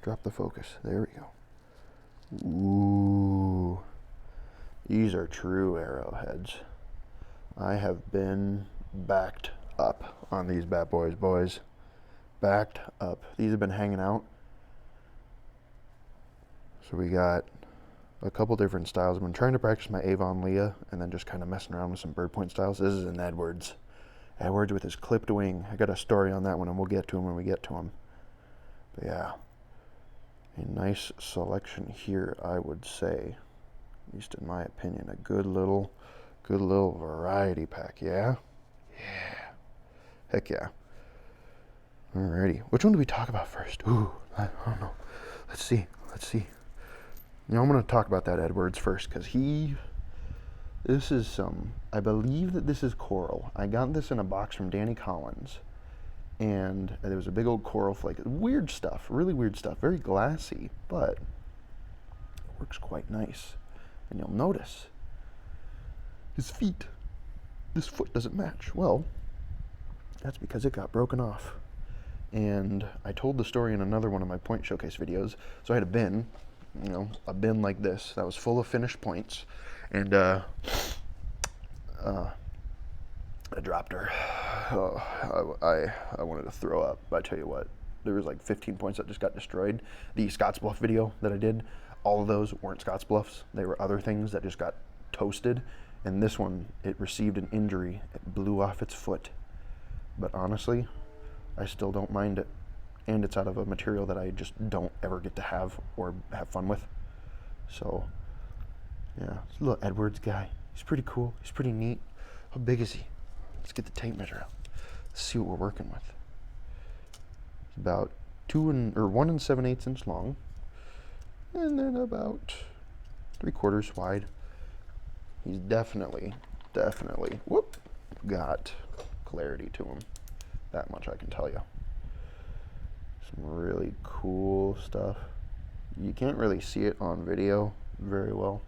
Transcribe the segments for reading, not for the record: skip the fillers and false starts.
Drop the focus. There we go. Ooh. These are true arrowheads. I have been backed up on these bad boys. Backed up. These have been hanging out. So we got a couple different styles. I've been trying to practice my Avon Leah and then just kind of messing around with some bird point styles. This is an Edwards. Edwards with his clipped wing. I got a story on that one and we'll get to him when we get to him. But yeah, a nice selection here, I would say. At least in my opinion, a good little variety pack, yeah? Yeah. Heck yeah. Alrighty. Which one do we talk about first? Ooh, I don't know. Let's see. You know, I'm going to talk about that Edwards first because this is some, I believe that this is coral. I got this in a box from Danny Collins, and there was a big old coral flake. Weird stuff, really weird stuff. Very glassy, but it works quite nice. And you'll notice his feet. This foot doesn't match. Well, that's because it got broken off. And I told the story in another one of my point showcase videos. So I had a bin, you know, a bin like this that was full of finished points, and I dropped her. Oh, I wanted to throw up. But I tell you what, there was like 15 points that just got destroyed. The Scottsbluff video that I did, all of those weren't Scottsbluffs. They were other things that just got toasted. And this one, it received an injury. It blew off its foot. But honestly, I still don't mind it. And it's out of a material that I just don't ever get to have or have fun with. So, yeah, it's a little Edwards guy. He's pretty cool. He's pretty neat. How big is he? Let's get the tape measure out. Let's see what we're working with. It's about 1 7/8 inch long, and then about 3/4 wide. He's definitely got clarity to him. That much I can tell you. Some really cool stuff. You can't really see it on video very well,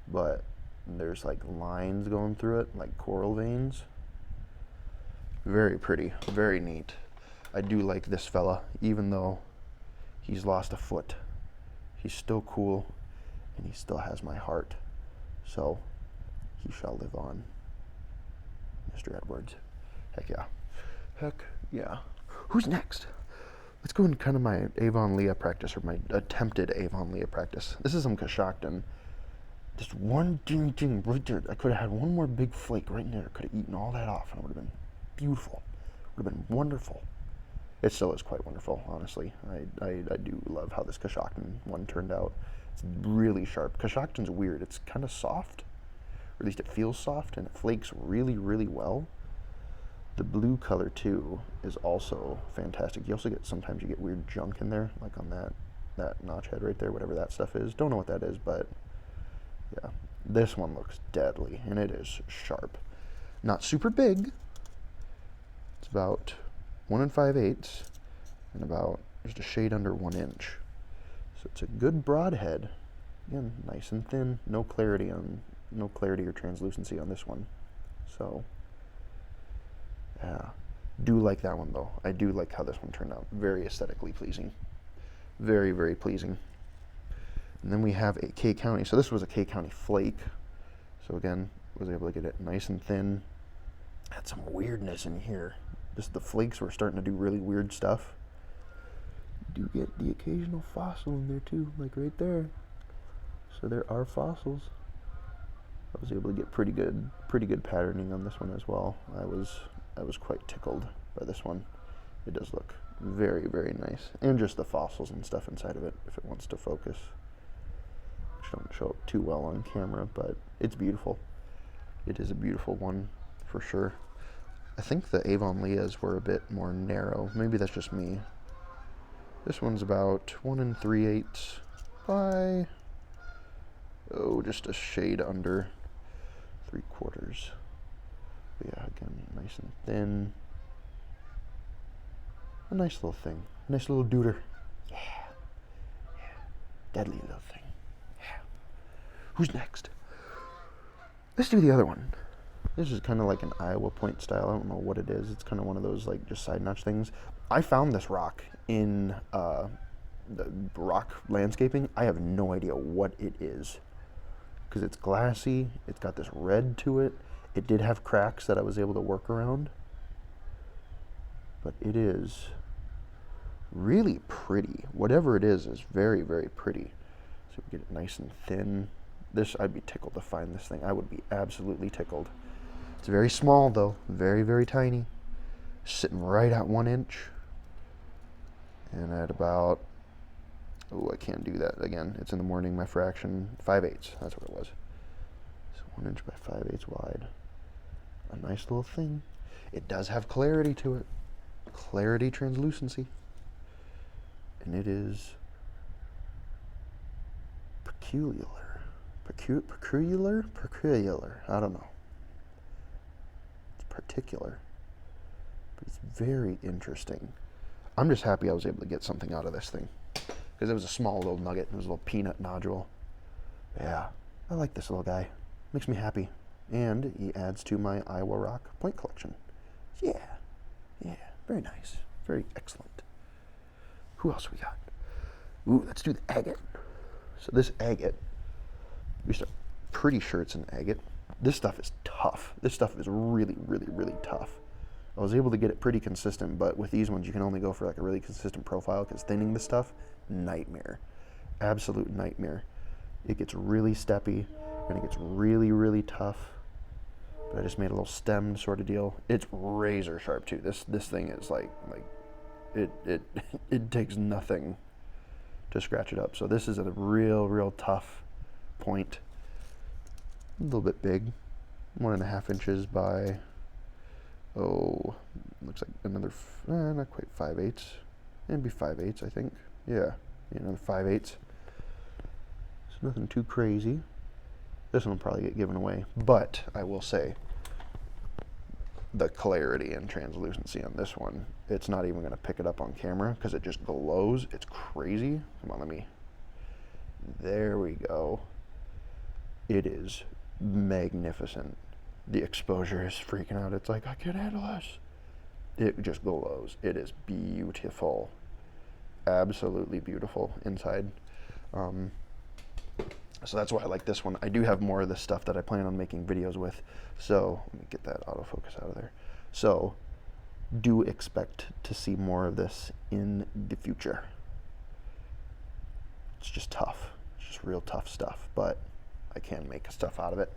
but there's like lines going through it, like coral veins. Very pretty, very neat. I do like this fella, even though he's lost a foot. He's still cool, and he still has my heart. So, he shall live on. Mr. Edwards. Heck yeah. Heck yeah. Who's next? Let's go into kind of my Avon Leah practice, or my attempted Avon Leah practice. This is some Coshocton. Just one ding right there. I could have had one more big flake right in there. Could have eaten all that off, and it would have been beautiful. Would have been wonderful. It still is quite wonderful, honestly. I do love how this Coshocton one turned out. It's really sharp. Coshocton's weird. It's kind of soft, or at least it feels soft, and it flakes really, really well. The blue color too is also fantastic. You also get, sometimes you get weird junk in there, like on that notch head right there, whatever that stuff is. Don't know what that is, but yeah. This one looks deadly, and it is sharp. Not super big. It's about 1 5/8, and about just a shade under 1 inch. So it's a good broadhead. Again, nice and thin. No clarity or translucency on this one. So yeah, do like that one though. I do like how this one turned out. Very aesthetically pleasing. Very, very pleasing. And then we have a K County. So this was a K County flake. So again, was able to get it nice and thin. Had some weirdness in here. Just the flakes were starting to do really weird stuff. You do get the occasional fossil in there too, like right there. So there are fossils. I was able to get pretty good patterning on this one as well. I was quite tickled by this one. It does look very, very nice. And just the fossils and stuff inside of it, if it wants to focus. Which don't show up too well on camera, but it's beautiful. It is a beautiful one, for sure. I think the Avon Leahs were a bit more narrow. Maybe that's just me. This one's about 1 3/8 by, just a shade under 3/4. But yeah, again, nice and thin. A nice little thing. A nice little duder. Yeah. Deadly little thing. Yeah. Who's next? Let's do the other one. This is kind of like an Iowa point style. I don't know what it is. It's kind of one of those like just side notch things. I found this rock in the rock landscaping, I have no idea what it is. Because it's glassy, it's got this red to it. It did have cracks that I was able to work around. But it is really pretty. Whatever it is very, very pretty. So we get it nice and thin. This, I'd be tickled to find this thing. I would be absolutely tickled. It's very small though, very, very tiny. Sitting right at 1 inch. And at about, oh, I can't do that again. It's in the morning, my fraction, 5/8, that's what it was. So 1 inch by 5/8 wide. A nice little thing. It does have clarity to it. Clarity, translucency. And it is peculiar. Peculiar? I don't know. It's particular. But it's very interesting. I'm just happy I was able to get something out of this thing. Because it was a small little nugget. It was a little peanut nodule. Yeah, I like this little guy. Makes me happy. And he adds to my Iowa Rock point collection. Yeah, very nice. Very excellent. Who else we got? Ooh, let's do the agate. So this agate, I'm pretty sure it's an agate. This stuff is tough. This stuff is really, really, really tough. I was able to get it pretty consistent, but with these ones, you can only go for like a really consistent profile because thinning this stuff, nightmare. Absolute nightmare. It gets really steppy and it gets really, really tough. But I just made a little stemmed sort of deal. It's razor sharp too. This thing is like it takes nothing to scratch it up. So this is a real tough point. A little bit big, 1.5 inches by, oh, looks like another, not quite 5/8. It'd be 5/8, I think. Yeah, another 5/8. It's nothing too crazy. This one will probably get given away, but I will say the clarity and translucency on this one, it's not even going to pick it up on camera because it just glows. It's crazy. Come on, there we go. It is magnificent. The exposure is freaking out. It's like, I can't handle this. It just glows. It is beautiful. Absolutely beautiful inside. So that's why I like this one. I do have more of this stuff that I plan on making videos with. So let me get that autofocus out of there. So do expect to see more of this in the future. It's just tough. It's just real tough stuff, but I can make stuff out of it.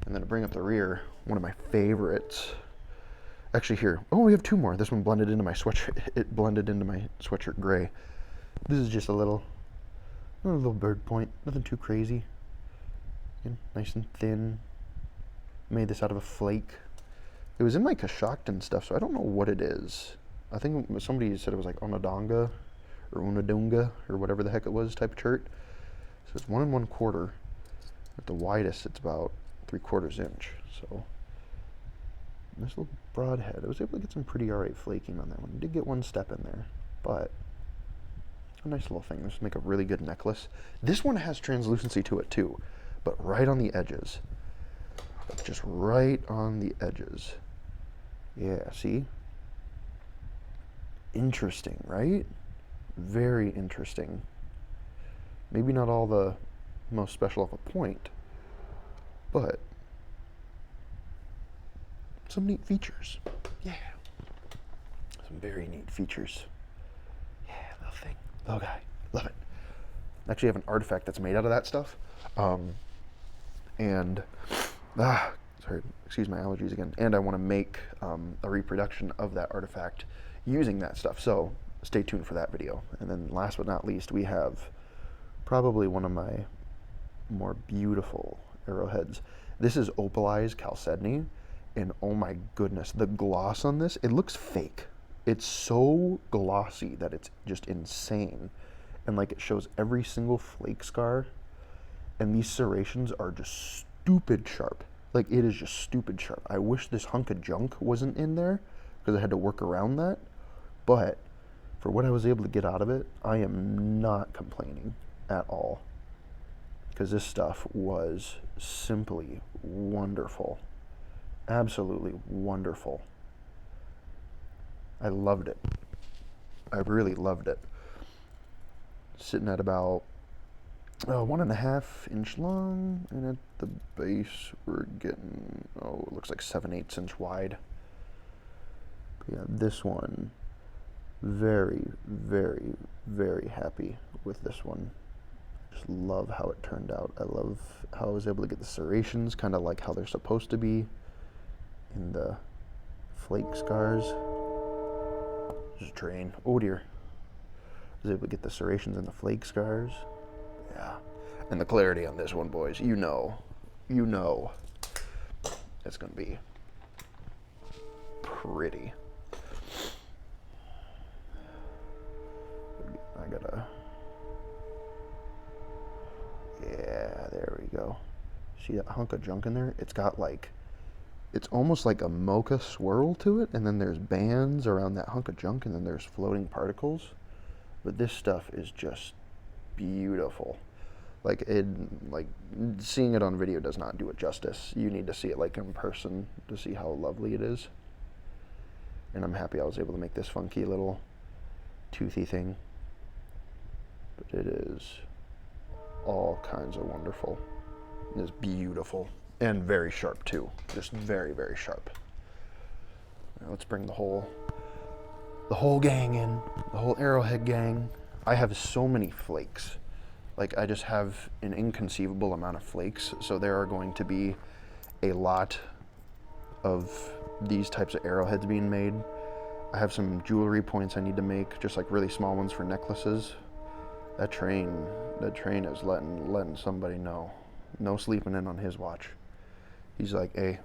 And then to bring up the rear, one of my favorites. Actually here, oh, we have 2 more. This one blended into my sweatshirt. It blended into my sweatshirt gray. This is just a little bird point, nothing too crazy. Nice and thin. Made this out of a flake. It was in my Coshocton stuff, so I don't know what it is. I think somebody said it was like Onondaga or Onondaga or whatever the heck it was type of shirt. So it's 1 1/4. At the widest, it's about 3/4 inch. So nice little broad head. I was able to get some pretty alright flaking on that one. Did get 1 step in there, but a nice little thing. This make a really good necklace. This one has translucency to it too, but right on the edges. Just right on the edges. Yeah, see? Interesting, right? Very interesting. Maybe not all the most special of a point, but some neat features. Yeah. Some very neat features. Yeah, little thing. Little guy. Love it. I actually have an artifact that's made out of that stuff. Sorry, excuse my allergies again. And I want to make a reproduction of that artifact using that stuff. So stay tuned for that video. And then last but not least, we have probably one of my more beautiful arrowheads. This is opalized chalcedony. And oh my goodness, the gloss on this, it looks fake. It's so glossy that it's just insane. And like it shows every single flake scar. And these serrations are just stupid sharp. Like it is just stupid sharp. I wish this hunk of junk wasn't in there because I had to work around that. But for what I was able to get out of it, I am not complaining at all. Because this stuff was simply wonderful. Absolutely wonderful. I loved it. I really loved it. sitting at about 1.5 inch long, and at the base we're getting, it looks like 7/8 inch wide. But yeah, this one, very, very, very happy with this one. Just love how it turned out. I love how I was able to get the serrations kind of like how they're supposed to be in the flake scars. There's a train. Oh dear. I was able to get the serrations and the flake scars. Yeah. And the clarity on this one, boys, you know it's gonna be pretty. Yeah, there we go. See that hunk of junk in there? It's got like, it's almost like a mocha swirl to it, and then there's bands around that hunk of junk, and then there's floating particles. But this stuff is just beautiful. Like seeing it on video does not do it justice. You need to see it like in person to see how lovely it is. And I'm happy I was able to make this funky little toothy thing. But it is all kinds of wonderful. It is beautiful and very sharp too. Just very, very sharp. Now let's bring the whole gang in, the whole arrowhead gang. I have so many flakes. Like, I just have an inconceivable amount of flakes, so there are going to be a lot of these types of arrowheads being made. I have some jewelry points I need to make, just like really small ones for necklaces. That train is letting somebody know. No sleeping in on his watch. He's like, hey,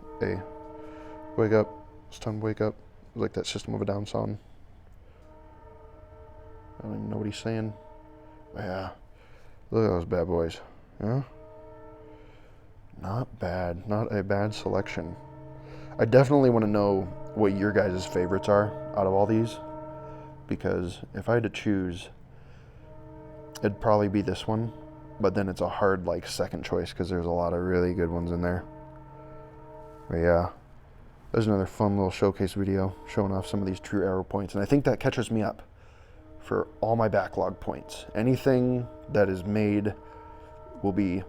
wake up. It's time to wake up. Like that System of a Down song. I don't even know what he's saying. Yeah. Look at those bad boys. Yeah? Not bad. Not a bad selection. I definitely want to know what your guys' favorites are out of all these. Because if I had to choose, it'd probably be this one. But then it's a hard, like, second choice because there's a lot of really good ones in there. But yeah. There's another fun little showcase video showing off some of these true arrow points. And I think that catches me up for all my backlog points. Anything that is made will be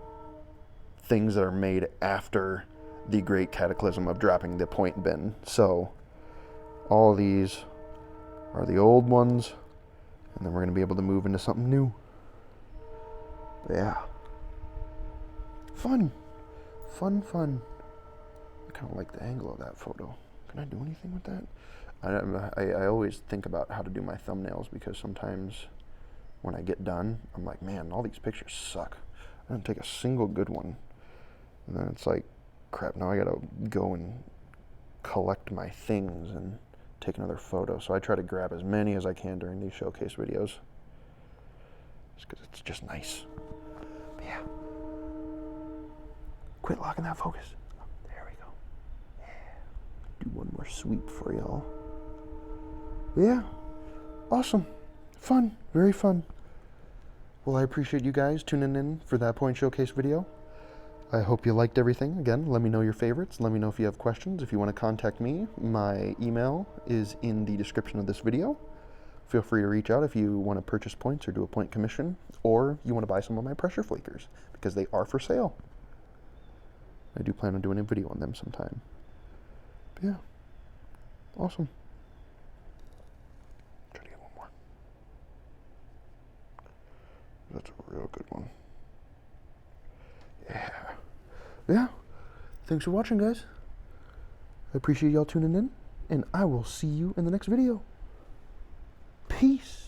things that are made after the great cataclysm of dropping the point bin. So all of these are the old ones, and then we're going to be able to move into something new. But yeah. Fun. I kind of like the angle of that photo. Can I do anything with that? I always think about how to do my thumbnails because sometimes when I get done, I'm like, man, all these pictures suck. I didn't take a single good one. And then it's like, crap, now I gotta go and collect my things and take another photo. So I try to grab as many as I can during these showcase videos. Just because it's just nice. But yeah. Quit locking that focus. Oh, there we go. Yeah. Do one more sweep for y'all. Yeah, awesome, fun, very fun. Well, I appreciate you guys tuning in for that point showcase video. I hope you liked everything. Again, let me know your favorites. Let me know if you have questions. If you want to contact me, my email is in the description of this video. Feel free to reach out if you want to purchase points or do a point commission, or you want to buy some of my pressure flakers because they are for sale. I do plan on doing a video on them sometime. But yeah, awesome. That's a real good one. Yeah. Thanks for watching, guys. I appreciate y'all tuning in, and I will see you in the next video. Peace.